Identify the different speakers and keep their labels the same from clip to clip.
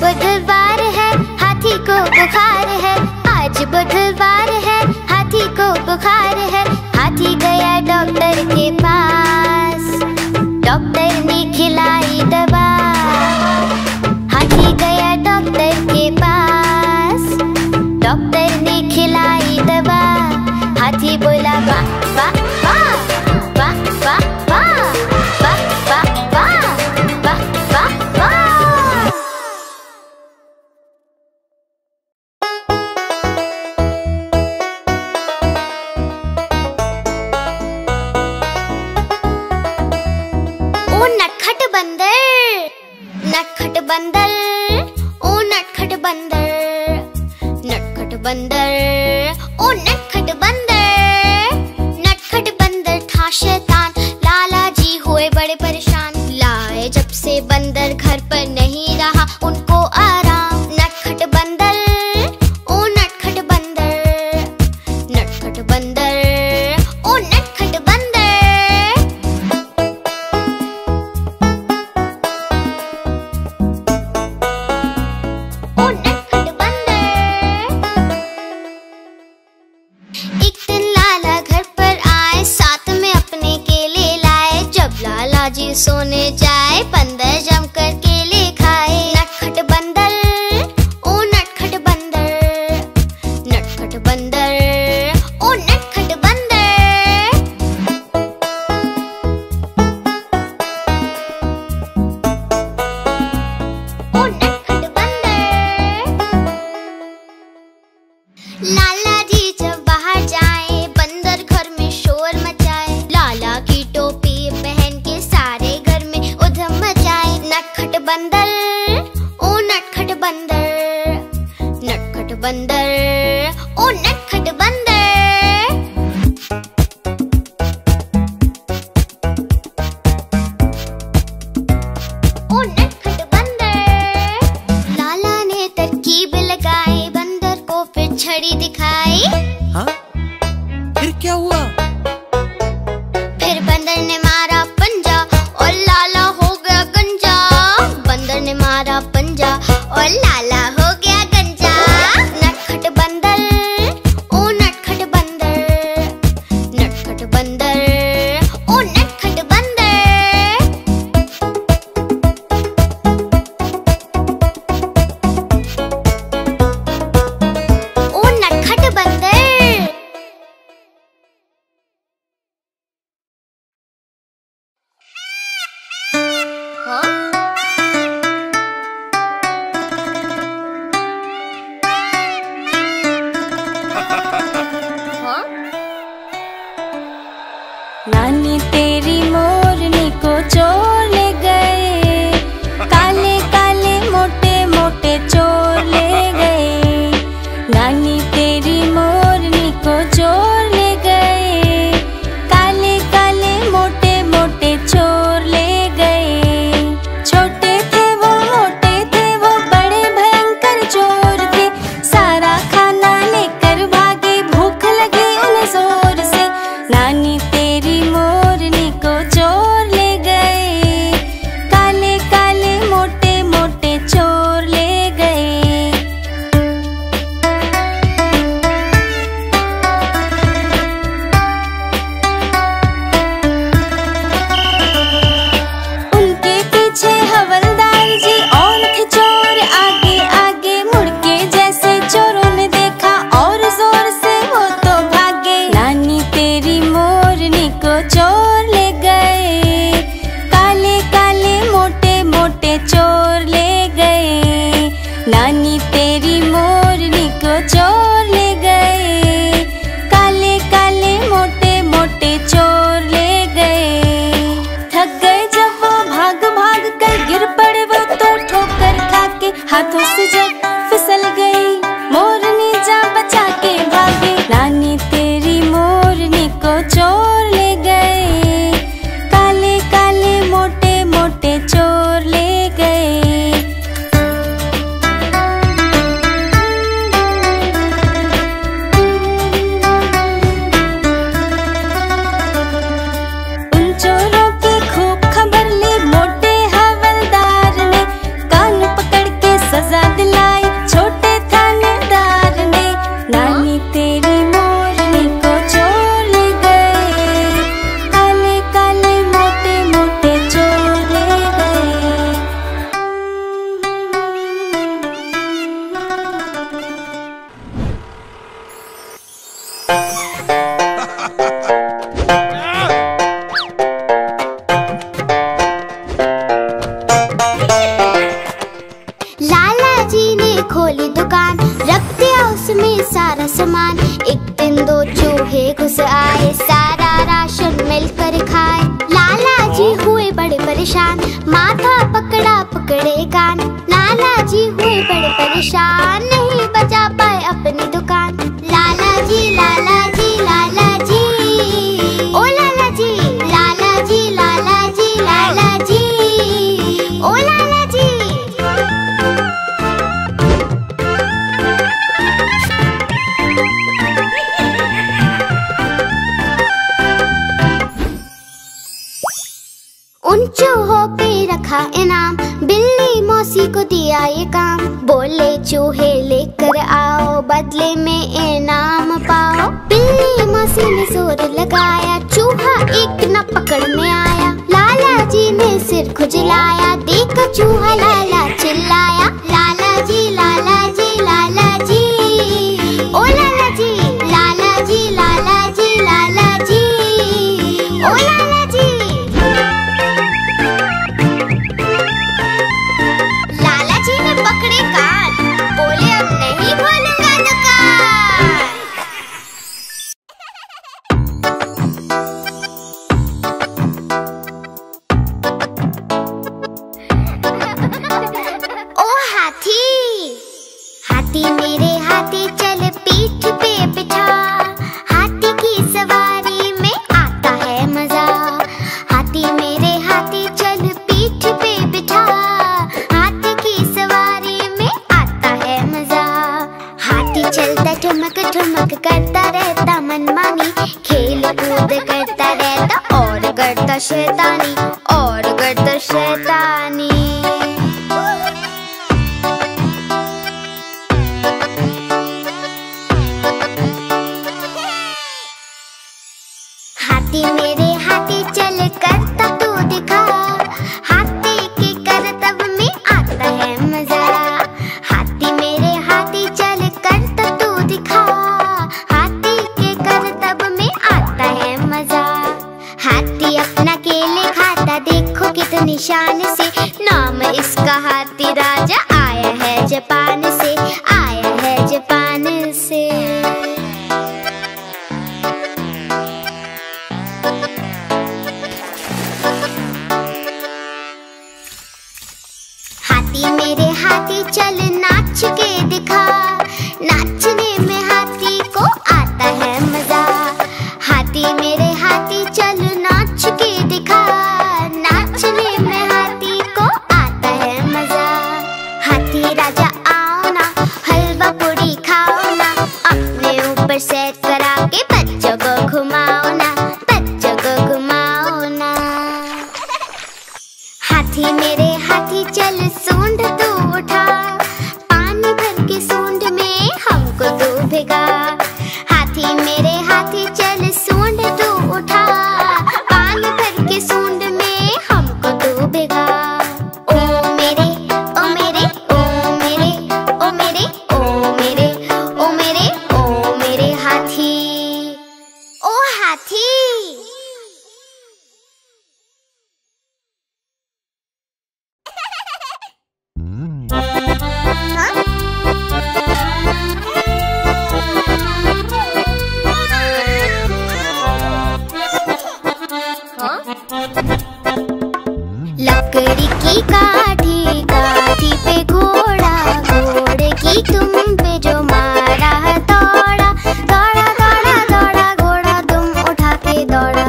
Speaker 1: बुधवार है, हाथी को बुखार है। आज बुधवार है, हाथी को बुखार है। हाथी गया डॉक्टर के पास, डॉक्टर ने खिलाई दवा। हाथी गया डॉक्टर के पास, डॉक्टर ने खिलाई दवा। हाथी बोला वाह वाह वाह वाह वाह वाह वाह वाह वाह वाह वाह वाह। ओ नटखट बंदर, नटखट बंदर, ओ नटखट बंदर, नटखट बंदर, ओ नटखट बंदर। नटखट बंदर था शैतान, लाला जी हुए बड़े परेशान। लाए जब से बंदर घर पर नहीं रहा उनको आराम। नटखट बंदर, ओ नटखट बंदर, नटखट बंदर, ओ नटखट बंदर। ओ नटखट बंदर। एक दिन लाला घर पर आए, साथ में अपने केले लाए। जब लाला जी सोने जाए, बंदर जमकर केले खाए। नटखट बंदर, ओ नटखट बंदर, नटखट बंदर, ओ नटखट बंदर। ओ नटखट बंदर। लाला जी जब बाहर जाए, बंदर घर में शोर मचाए। लाला की टोपी पहन के सारे घर में उधम मचाए। नटखट बंदर, ओ नटखट बंदर, नटखट बंदर, ओ नटखट बंदर। ओ नटखट बंदर। लाला ने तरकीब लगाई, बंदर को फिर छड़ी दिखाई।
Speaker 2: हाँ? फिर क्या हुआ?
Speaker 1: फिर बंदर ने मारा पंजा और लाला हो गया गंजा। बंदर ने मारा पंजा और लाला हो गया गंजा। नटखट बंदर, ओ नटखट बंदर, नटखट बंदर, ओ नटखट बंदर। ओ नटखट बंदर। हाँ? ने खोली दुकान, रख दिया उसमें सारा सामान। एक दिन दो चूहे घुस आए, सारा राशन मिलकर खाए। लाला जी हुए बड़े परेशान, माथा पकड़ा पकड़े कान। लाला जी हुए बड़े परेशान, नहीं बचा पाए अपनी दुकान। लाला जी लाला जी लाला जी, ओ लाला जी लाला जी लाला जी लाला जी, ओ लाला जी। उन चूहों पे रखा इनाम, बिल्ली मौसी को दिया ये काम। बोले चूहे लेकर आओ, बदले में इनाम पाओ। बिल्ली मौसी ने जोर लगाया, चूहा एक न पकड़ में आया। लाला जी ने सिर खुजलाया, देखा चूहा लाला चिल्लाया। लाला जी लाला जी लाला जी, ओ लाला जी लाला जी लाला जी लाला जी, ओ लाला जी। लाला जी ने पकड़े कान, बोले अब नहीं खोलूंगा दुकान। ओ हाथी, हाथी मेरे हाथी चल पीठ पे बिठा। हाथी की सवारी में आता है मजा। हाथी मेरे हाथी चल पीठ पे बिठा। हाथी की सवारी में आता है मजा। हाथी चलता ठुमक ठुमक करता रहता मनमानी। खेल कूद करता रहता और करता शैतानी, और करता शैतानी। हाथी मेरे हाथी चल करता तू दिखा। हाथी के करतब में आता है मजा। हाथी मेरे हाथी चल करता तू दिखा। हाथी के करतब में आता है मजा। हाथी अपना केले खाता, देखो कितनी शान से। नाम इसका हाथी राजा, आया है जापान से, आया है जापान से। हाथी मेरे हाथी चल नाच के दिखा। नाचने में हाथी को आता है मजा। हाथी मेरे हाथी चल नाच के दिखा। नाचने में हाथी को आता है मजा। हाथी राजा आओ ना, हलवा पूरी खाओ ना। अपने ऊपर सैर करा के बच्चों को घुमाओ ना, बच्चों को घुमाओ ना। हाथी मेरे हाथी चल सूंड तू उठा। पानी भर के सूंड में हमको तू भिगा। हाथी मेरे हाथी चल सूंड तू उठा। पानी भर के सूंड में हमको तू भिगा। ओ मेरे ओ मेरे ओ मेरे ओ मेरे ओ मेरे ओ मेरे ओ मेरे हाथी, ओ हाथी। लकड़ी की काठी, काठी पे घोड़ा। घोड़े की तुम पे जो मारा है दौड़ा। दौड़ा दौड़ा दौड़ा घोड़ा तुम उठा के दौड़ा।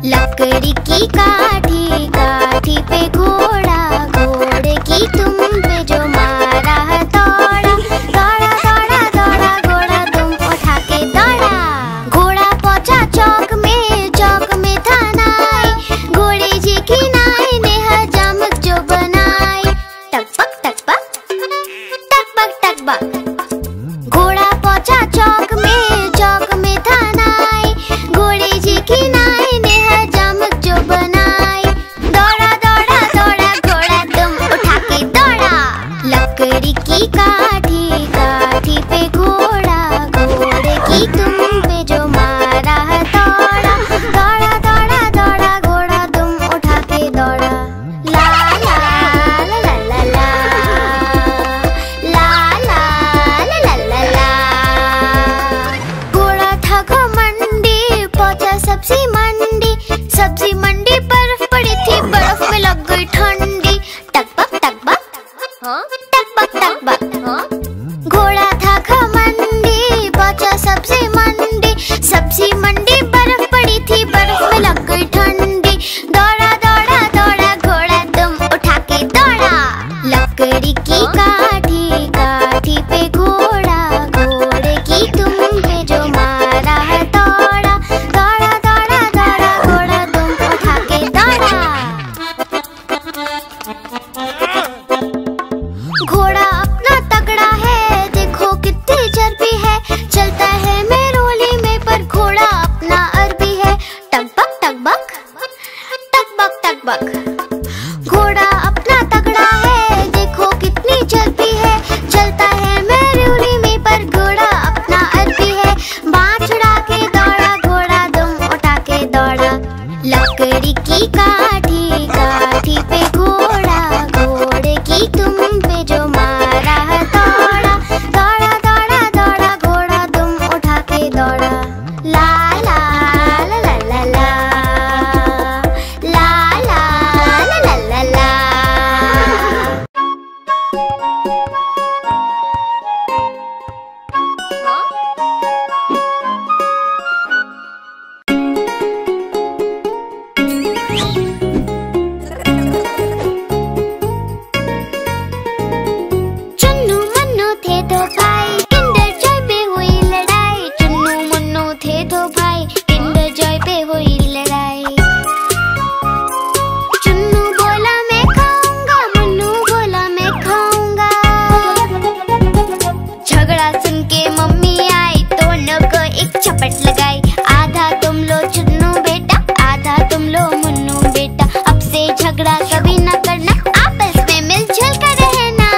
Speaker 1: लकड़ी की काठी, काठी पे घोड़ा। घोड़े की तुम पे जो मारा है दौड़ा। दौड़ा दौड़ा दौड़ा घोड़ा तुम उठा के दौड़ा। घोड़ा पहुंचा चौक में, चौक में था नाई। घोड़े जी की नाई ने हजामत जो बनाई। टकपक टकपक टकपक टकपक। घोड़ा पहुंचा चौक में, चौक में था नाई। घोड़े जी की नाई ने हजामत जो बनाई। दौड़ा दौड़ा दौड़ा घोड़ा तुम उठा के दौड़ा। लकड़ी की काठी, काठी पे घोड़ा, घोड़े की तुम पे जो मारा है दौड़ा, दौड़ा दौड़ा दौड़ा घोड़ा तुम उठा के दौड़ा। घोड़ा अपना तगड़ा है, देखो कितनी चर्बी है, चलता है मेरोली में पर घोड़ा अपना अरबी है। टकबक टकबक टकबक टकबक। घोड़ा अपना तगड़ा है, देखो कितनी चर्बी है, चलता है मेरोली में पर घोड़ा अपना अरबी है। बाँह छुड़ा के दौड़ा घोड़ा दुम उठा के दौड़ा। लकड़ी की काठी, काठी पे घोड़ा, घोड़े की तुम पे जो मारा है दौड़ा, दौड़ा दौड़ा दौड़ा घोड़ा दुम उठा के दौड़ा। ला ला ला ला ला ला, ला ला ला ला ला ला। चुन्नू मुन्नू थे दो भाई, किंडर जॉय पे हुई लड़ाई। चुन्नू मुन्नू थे दो भाई, किंडर जॉय पे हुई लड़ाई। चुन्नू बोला मैं खाऊंगा, मुन्नू बोला मैं खाऊंगा। झगड़ा सुन के मम्मी आई, दोनों को एक चपट लगाई। आधा तुम लो चुन्नू बेटा, आधा तुम लो मुन्नू बेटा। अब से झगड़ा कभी न करना, आपस में मिलजुल कर रहना।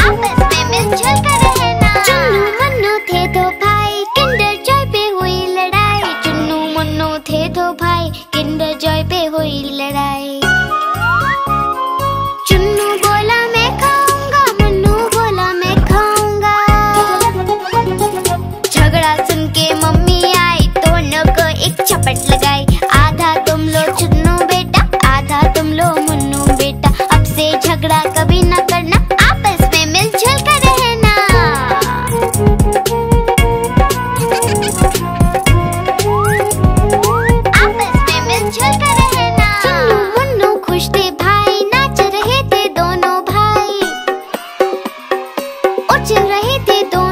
Speaker 1: आपस में मिलजुल कर रहना। चुन्नू मुन्नू थे दो भाई, किंडर जॉय पे हुई लड़ाई। चुन्नू मुन्नू थे दो भाई, किंडर जॉय पे हुई लड़ाई। चुन्नू बोला मैं खाऊंगा, मुन्नू बोला मैं खाऊंगा। झगड़ा सुन के मम्मी आई, दोनों को एक चपट लगाई। आधा तुम लो चुन्नू बेटा, आधा तुम लो मुन्नू बेटा। अब से झगड़ा कभी न करना, आपस में मिलजुल कर रहना। आपस में मिलजुल कर रहना। चुन्नू मुन्नू खुश थे भाई, नाच रहे थे दोनों भाई, उछल रहे थे दोनों